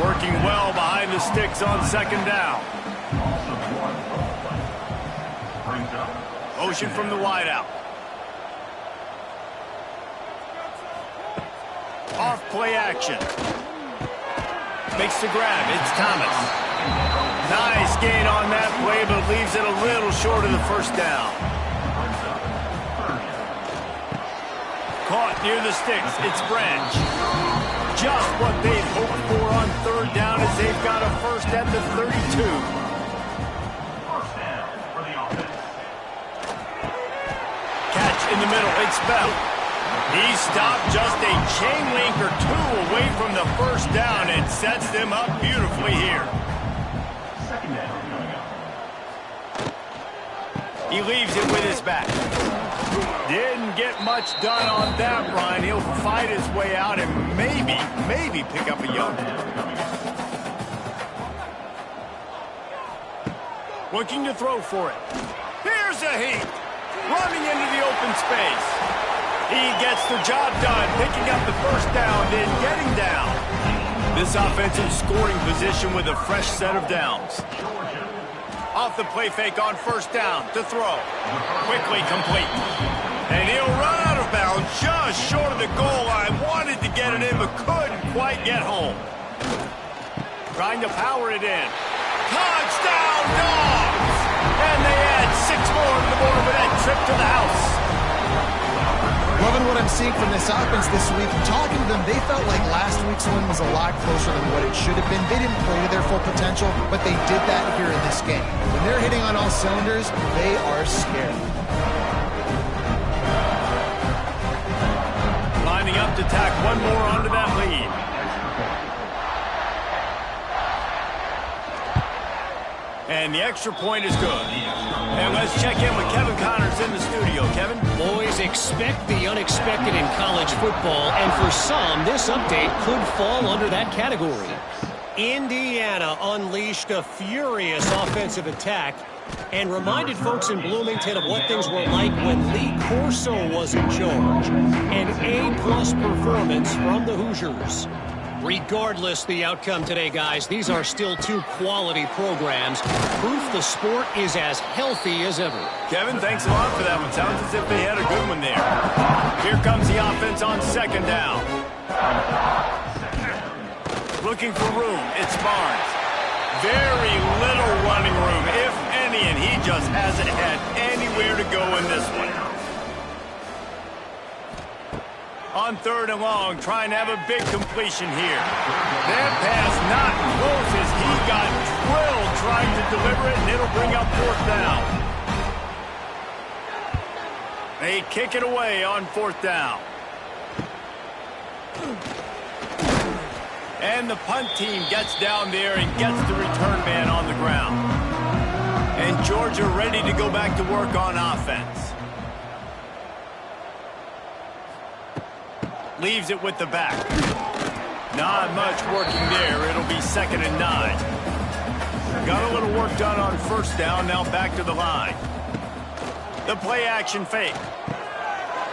Speaker 1: Working well behind the sticks on 2nd down. Motion from the wideout. Off play action. Makes the grab. It's Thomas. Nice gain on that play, but leaves it a little short of the first down. Caught near the sticks. It's Branch. Just what they've hoped for on 3rd down as they've got a first at the 32.
Speaker 5: First down for the offense.
Speaker 1: Catch in the middle. It's Bell. He stopped just a chain link or 2 away from the first down and sets them up beautifully here.
Speaker 5: Second down coming up.
Speaker 1: He leaves it with his back. Didn't get much done on that run. He'll fight his way out and maybe pick up a yard. Looking to throw for it. Here's a heat. Running into the open space. He gets the job done, picking up the first down, then getting down. This offensive scoring position with a fresh set of downs. Off the play fake on first down to throw. Quickly complete. And he'll run out of bounds just short of the goal line. Wanted to get it in, but couldn't quite get home. Trying to power it in. Touchdown, Dogs! And they add 6 more to the board with that trip to the house.
Speaker 3: Loving what I'm seeing from this offense this week. Talking to them, they felt like last week's win was a lot closer than what it should have been. They didn't play to their full potential, but they did that here in this game. When they're hitting on all cylinders, they are scary.
Speaker 1: Lining up to tack one more onto that lead. And the extra point is good. And let's check in with Kevin Connors in the studio. Kevin?
Speaker 4: Boys, expect the unexpected in college football, and for some, this update could fall under that category. Indiana unleashed a furious offensive attack and reminded folks in Bloomington of what things were like when Lee Corso was in charge. An A-plus performance from the Hoosiers. Regardless the outcome today, guys, these are still 2 quality programs. Proof the sport is as healthy as ever.
Speaker 1: Kevin, thanks a lot for that one. Sounds as if they had a good one there. Here comes the offense on 2nd down. Looking for room. It's Barnes. Very little running room, if any, and he just hasn't had anywhere to go in this one. On 3rd and long, trying to have a big completion here. That pass not close as he got drilled trying to deliver it, and it'll bring up 4th down. They kick it away on 4th down. And the punt team gets down there and gets the return man on the ground. And Georgia ready to go back to work on offense. Leaves it with the back. Not much working there. It'll be 2nd and 9. Got a little work done on 1st down. Now back to the line. The play action fake.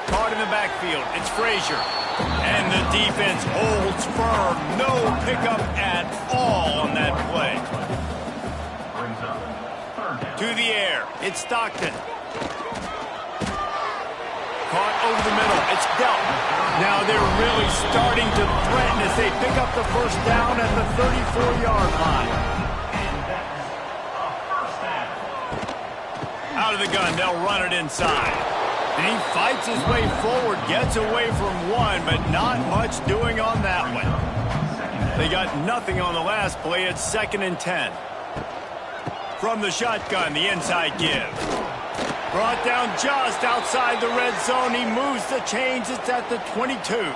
Speaker 1: Caught in the backfield. It's Frazier. And the defense holds firm. No pickup at all on that play.
Speaker 5: Brings up third down.
Speaker 1: To the air. It's Stockton. Caught over the middle. It's dealt. Now they're really starting to threaten as they pick up the first down at the 34-yard line.
Speaker 5: And that's a first down.
Speaker 1: Out of the gun, they'll run it inside. And he fights his way forward, gets away from one, but not much doing on that one. They got nothing on the last play. It's 2nd and 10. From the shotgun, the inside give. Brought down just outside the red zone. He moves the chains. It's at the 22.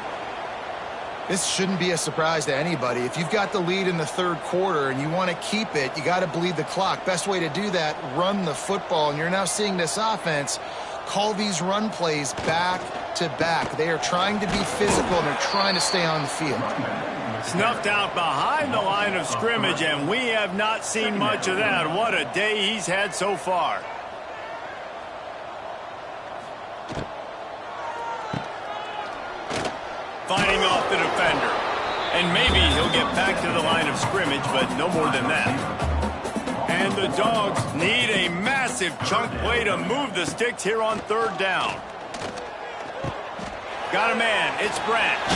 Speaker 3: This shouldn't be a surprise to anybody. If you've got the lead in the third quarter and you want to keep it, you got to bleed the clock. Best way to do that, run the football. And you're now seeing this offense call these run plays back to back. They are trying to be physical and they're trying to stay on the field.
Speaker 1: Snuffed out behind the line of scrimmage, and we have not seen much of that. What a day he's had so far. Fighting off the defender. And maybe he'll get back to the line of scrimmage, but no more than that. And the Dogs need a massive chunk play to move the sticks here on third down. Got a man. It's Branch.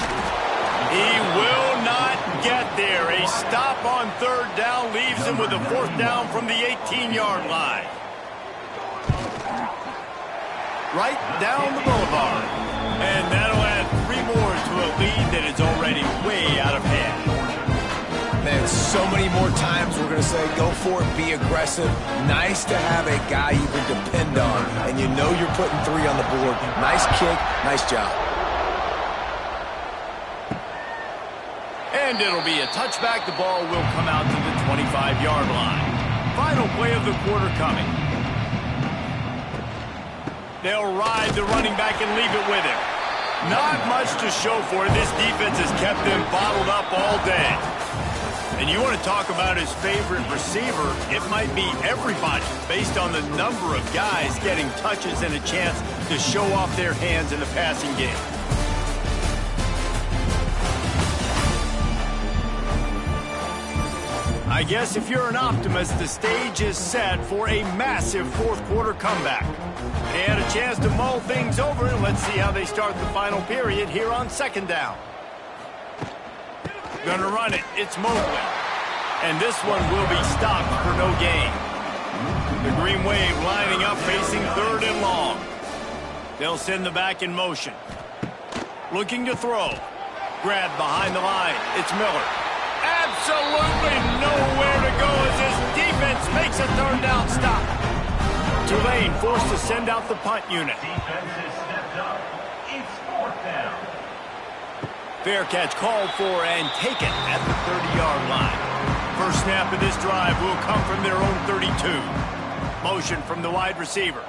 Speaker 1: He will not get there. A stop on third down leaves him with a fourth down from the 18-yard line. Right down the boulevard. And that'll add 3 more to a lead that is already way out of hand.
Speaker 2: Man, so many more times we're going to say, go for it, be aggressive. Nice to have a guy you can depend on, and you know you're putting 3 on the board. Nice kick, nice job.
Speaker 1: And it'll be a touchback. The ball will come out to the 25-yard line. Final play of the quarter coming. They'll ride the running back and leave it with him. Not much to show for it. This defense has kept them bottled up all day. And you want to talk about his favorite receiver, it might be everybody based on the number of guys getting touches and a chance to show off their hands in the passing game. I guess if you're an optimist, the stage is set for a massive fourth quarter comeback. They had a chance to mull things over, and let's see how they start the final period here on second down. Gonna run it. It's Mobley. And this one will be stopped for no gain. The Green Wave lining up, facing third and long. They'll send the back in motion. Looking to throw. Grabbed behind the line. It's Miller. Absolutely nowhere to go as this defense makes a third down stop. Tulane forced to send out the punt unit.
Speaker 5: Defense is stepped up. It's fourth down.
Speaker 1: Fair catch called for and taken at the 30-yard line. First snap of this drive will come from their own 32. Motion from the wide receiver.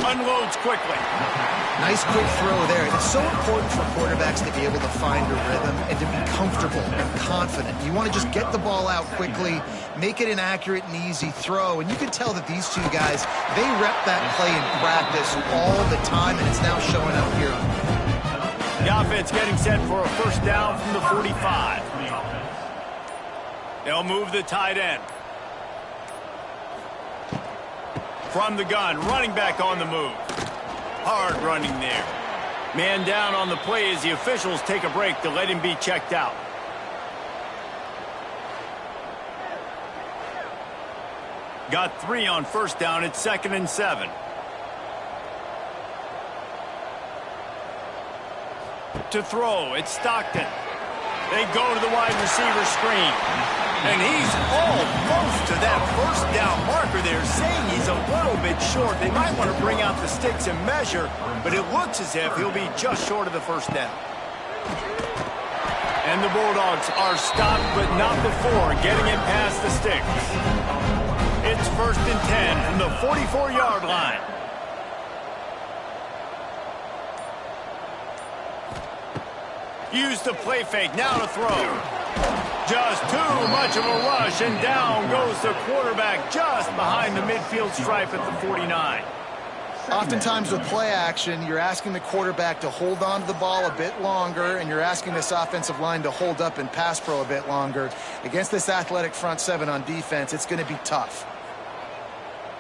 Speaker 1: Unloads quickly.
Speaker 3: Nice quick throw there. It's so important for quarterbacks to be able to find a rhythm and to be comfortable and confident. You want to just get the ball out quickly, make it an accurate and easy throw. And you can tell that these two guys, they rep that play in practice all the time, and it's now showing up here.
Speaker 1: The offense getting set for a first down from the 45. They'll move the tight end. From the gun, running back on the move. Hard running there. Man down on the play as the officials take a break to let him be checked out. Got 3 on first down. It's 2nd and 7. To throw, it's Stockton. They go to the wide receiver screen. And he's almost to that first down marker there, saying he's a little bit short. They might want to bring out the sticks and measure, but it looks as if he'll be just short of the first down. And the Bulldogs are stopped, but not before getting it past the sticks. It's 1st and 10 from the 44-yard line. Use the play fake, now to throw. just too much of a rush, and down goes the quarterback just behind the midfield stripe at the 49.
Speaker 3: Oftentimes with play action, you're asking the quarterback to hold on to the ball a bit longer, and you're asking this offensive line to hold up and pass pro a bit longer. Against this athletic front seven on defense, it's going to be tough.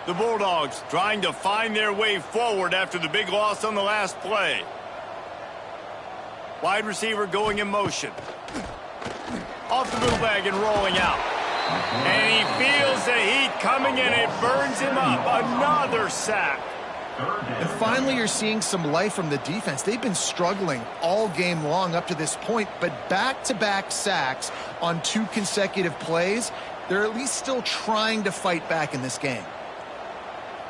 Speaker 1: The Bulldogs trying to find their way forward after the big loss on the last play. Wide receiver going in motion. Off the bootleg and rolling out. And he feels the heat coming in. It burns him up. Another sack.
Speaker 3: And finally, you're seeing some life from the defense. They've been struggling all game long up to this point, but back-to-back sacks on 2 consecutive plays, they're at least still trying to fight back in this game.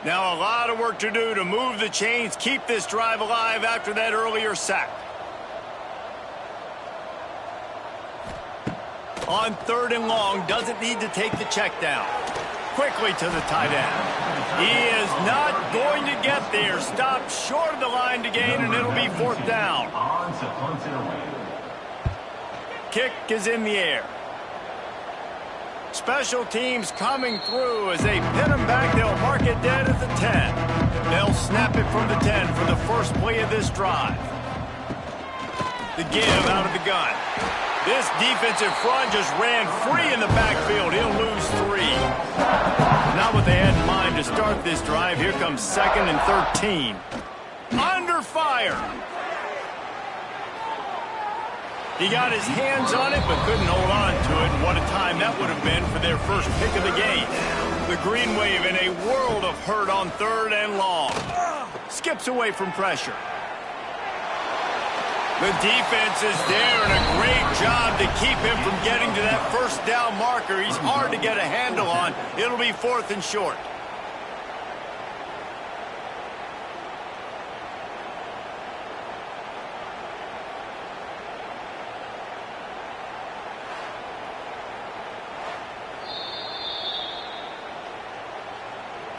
Speaker 1: Now a lot of work to do to move the chains, keep this drive alive after that earlier sack. On 3rd and long, doesn't need to take the check down. Quickly to the tight end. He is not going to get there. Stopped short of the line to gain, and it'll be 4th down. Kick is in the air. Special teams coming through as they pin him back. They'll mark it dead at the 10. They'll snap it from the 10 for the first play of this drive. The give out of the gun. This defensive front just ran free in the backfield. He'll lose 3. Not what they had in mind to start this drive. Here comes 2nd and 13. Under fire. He got his hands on it, but couldn't hold on to it. And what a time that would have been for their first pick of the game. The Green Wave in a world of hurt on 3rd and long. Skips away from pressure. The defense is there, and a great job to keep him from getting to that first down marker. He's hard to get a handle on. It'll be 4th and short.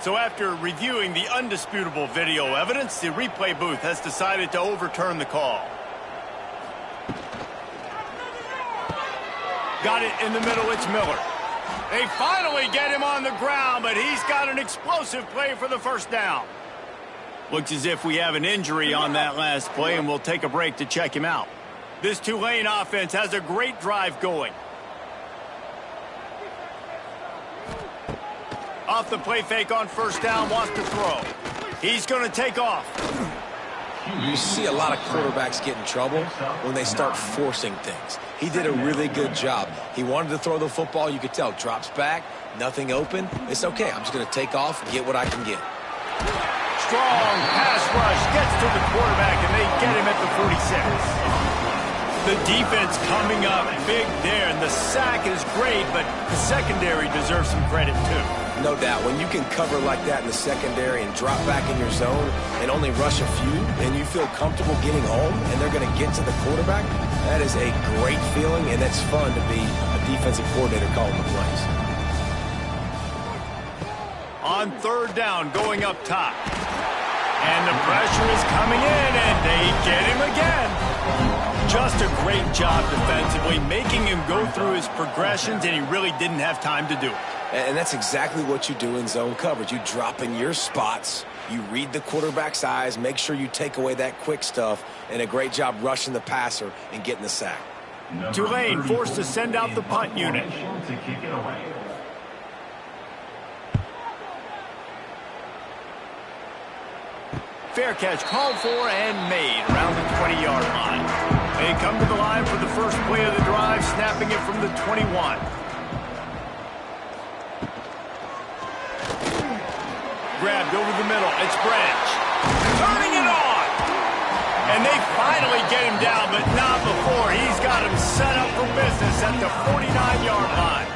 Speaker 1: So after reviewing the undisputable video evidence, the replay booth has decided to overturn the call. Got it in the middle, it's Miller. They finally get him on the ground, but he's got an explosive play for the first down. Looks as if we have an injury on that last play, and we'll take a break to check him out. This Tulane offense has a great drive going. Off the play fake on first down, wants to throw. He's going to take off.
Speaker 2: You see a lot of quarterbacks get in trouble when they start forcing things. He did a really good job. He wanted to throw the football. You could tell. Drops back, nothing open. It's okay. I'm just going to take off and get what I can get.
Speaker 1: Strong pass rush gets to the quarterback, and they get him at the 46. The defense coming up big there, and the sack is great, but the secondary deserves some credit too.
Speaker 2: No doubt. When you can cover like that in the secondary and drop back in your zone and only rush a few, and you feel comfortable getting home, and they're going to get to the quarterback, that is a great feeling, and it's fun to be a defensive coordinator calling the plays.
Speaker 1: On 3rd down, going up top. And the pressure is coming in, and they get him again. Just a great job defensively, making him go through his progressions, and he really didn't have time to do it.
Speaker 2: And that's exactly what you do in zone coverage. You drop in your spots, you read the quarterback's eyes, make sure you take away that quick stuff, and a great job rushing the passer and getting the sack.
Speaker 1: Tulane forced to send out the punt unit. Fair catch called for and made around the 20-yard line. They come to the line for the first play of the drive, snapping it from the 21. Grabbed over the middle. It's Branch. Turning it on. And they finally get him down, but not before. He's got him set up for business at the 49-yard line.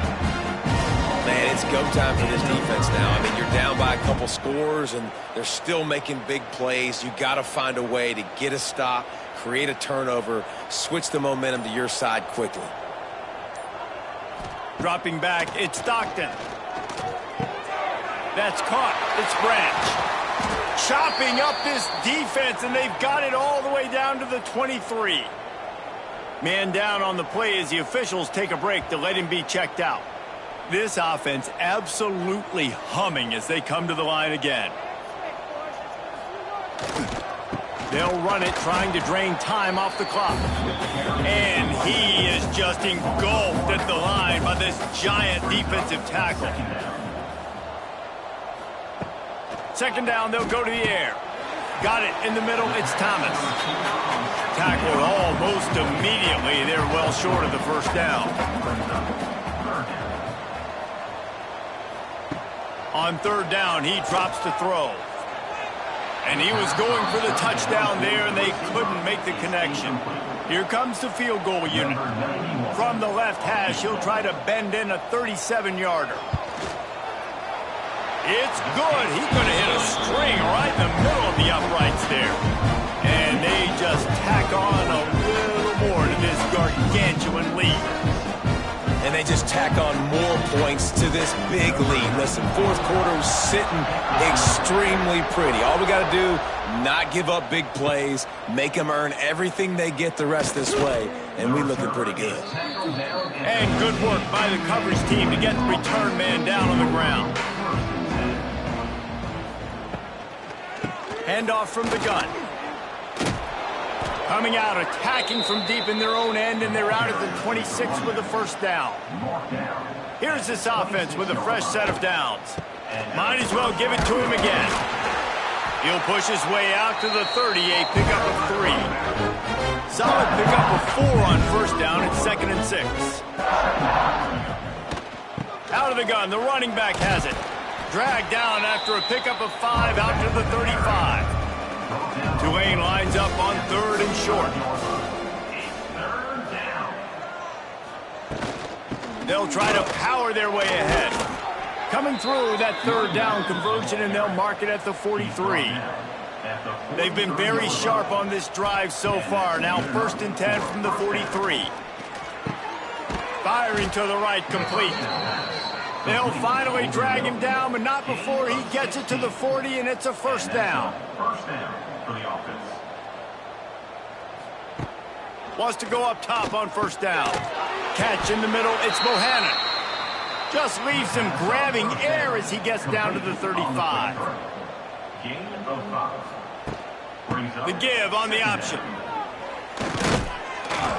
Speaker 2: Man, it's go time for this defense now. I mean, you're down by a couple scores, and they're still making big plays. You got to find a way to get a stop, create a turnover, switch the momentum to your side quickly.
Speaker 1: Dropping back, it's Stockton. That's caught. It's Branch. Chopping up this defense, and they've got it all the way down to the 23. Man down on the play as the officials take a break to let him be checked out. This offense absolutely humming as they come to the line again. They'll run it, trying to drain time off the clock. And he is just engulfed at the line by this giant defensive tackle. Second down, they'll go to the air. Got it in the middle, it's Thomas. Tackled almost immediately. They're well short of the first down. On third down, he drops to throw. And he was going for the touchdown there, and they couldn't make the connection. Here comes the field goal unit. From the left hash, he'll try to bend in a 37-yarder. It's good. He's going to hit a string right in the middle of the uprights there. And they just tack on a little more to this gargantuan lead.
Speaker 2: And they just tack on more points to this big lead. Listen, fourth quarter sitting extremely pretty. All we got to do, not give up big plays, make them earn everything they get the rest this way, and we looking pretty good.
Speaker 1: And good work by the coverage team to get the return man down on the ground. Handoff from the gun. Coming out, attacking from deep in their own end, and they're out at the 26 with a first down. Here's this offense with a fresh set of downs. Might as well give it to him again. He'll push his way out to the 30, a pickup of 3. Solid pickup of 4 on first down at 2nd and 6. Out of the gun, the running back has it. Dragged down after a pickup of 5 out to the 35. Tulane lines up on 3rd and short. They'll try to power their way ahead. Coming through that 3rd down conversion, and they'll mark it at the 43. They've been very sharp on this drive so far. Now 1st and 10 from the 43. Firing to the right, complete. They'll finally drag him down, but not before he gets it to the 40, and it's a first down.
Speaker 5: First down for the offense.
Speaker 1: Wants to go up top on first down. Catch in the middle, it's Bohannon. Just leaves him grabbing air as he gets down to the 35.
Speaker 5: Gain of 5.
Speaker 1: The give on the option.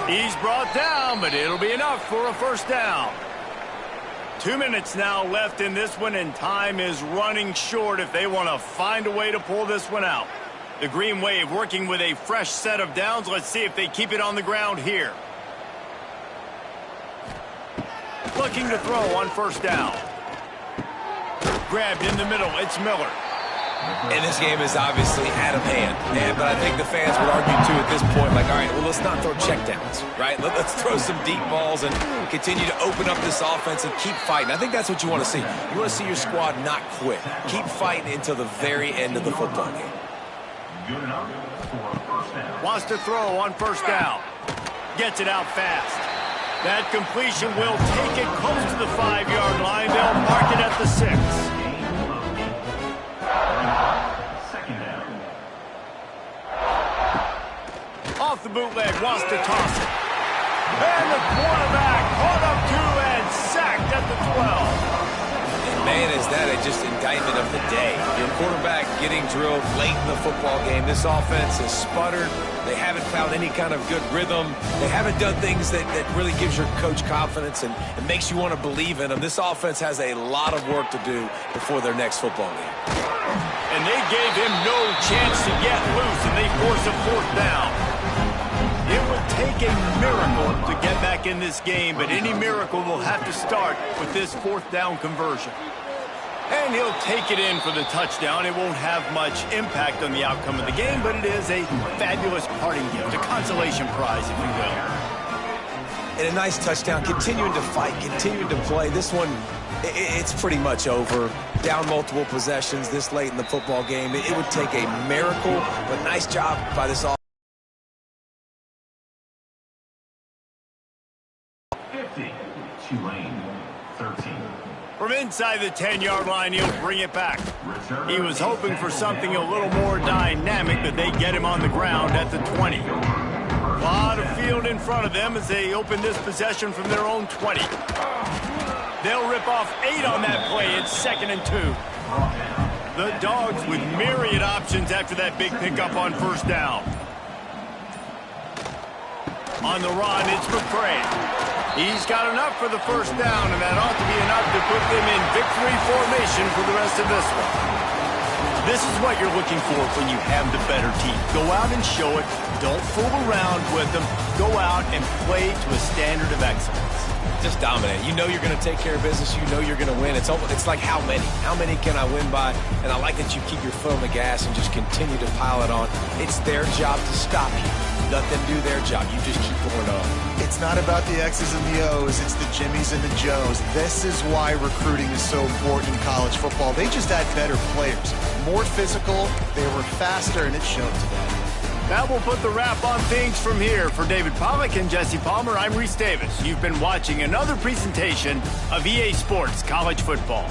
Speaker 1: He's brought down, but it'll be enough for a first down. 2 minutes now left in this one, and time is running short if they want to find a way to pull this one out. The Green Wave working with a fresh set of downs. Let's see if they keep it on the ground here. Looking to throw on first down. Grabbed in the middle, it's Miller.
Speaker 2: And this game is obviously out of hand. But I think the fans would argue, too, at this point, like, all right, well, let's not throw checkdowns, right? Let's throw some deep balls and continue to open up this offense and keep fighting. I think that's what you want to see. You want to see your squad not quit. Keep fighting until the very end of the football game.
Speaker 5: Good enough for a first down.
Speaker 1: Wants to throw on first down. Gets it out fast. That completion will take it close to the 5-yard line. They'll mark it at the 6.
Speaker 5: Second down.
Speaker 1: Off the bootleg, wants to toss it. And the quarterback caught up to and sacked at the 12.
Speaker 2: And man, is that just indictment of the day. Your quarterback getting drilled late in the football game. This offense has sputtered. They haven't found any kind of good rhythm. They haven't done things that really gives your coach confidence and makes you want to believe in them. This offense has a lot of work to do before their next football game.
Speaker 1: And they gave him no chance to get loose, and they force a fourth down. It would take a miracle to get back in this game, but any miracle will have to start with this 4th down conversion. And he'll take it in for the touchdown. It won't have much impact on the outcome of the game, but it is a fabulous parting gift, a consolation prize, if you will.
Speaker 2: And a nice touchdown, continuing to fight, continuing to play. This one, it's pretty much over. Down multiple possessions this late in the football game. It would take a miracle, but nice job by this offense.
Speaker 5: 50. Tulane 13.
Speaker 1: From inside the 10-yard line, he'll bring it back. He was hoping for something a little more dynamic, but they get him on the ground at the 20. A lot of field in front of them as they open this possession from their own 20. They'll rip off 8 on that play. It's 2nd and 2. The Dogs with myriad options after that big pickup on first down. On the run, it's McCray. He's got enough for the first down, and that ought to be enough to put them in victory formation for the rest of this one. This is what you're looking for when you have the better team. Go out and show it. Don't fool around with them. Go out and play to a standard of excellence.
Speaker 2: Just dominate. You know you're going to take care of business. You know you're going to win. It's like how many? How many can I win by? And I like that you keep your foot on the gas and just continue to pile it on. It's their job to stop you. Let them do their job. You just keep going on.
Speaker 3: It's not about the X's and the O's. It's the Jimmies and the Joes. This is why recruiting is so important in college football. They just had better players. More physical. They were faster, and it showed today.
Speaker 1: That will put the wrap on things from here. For David Pollack and Jesse Palmer, I'm Reese Davis. You've been watching another presentation of EA Sports College Football.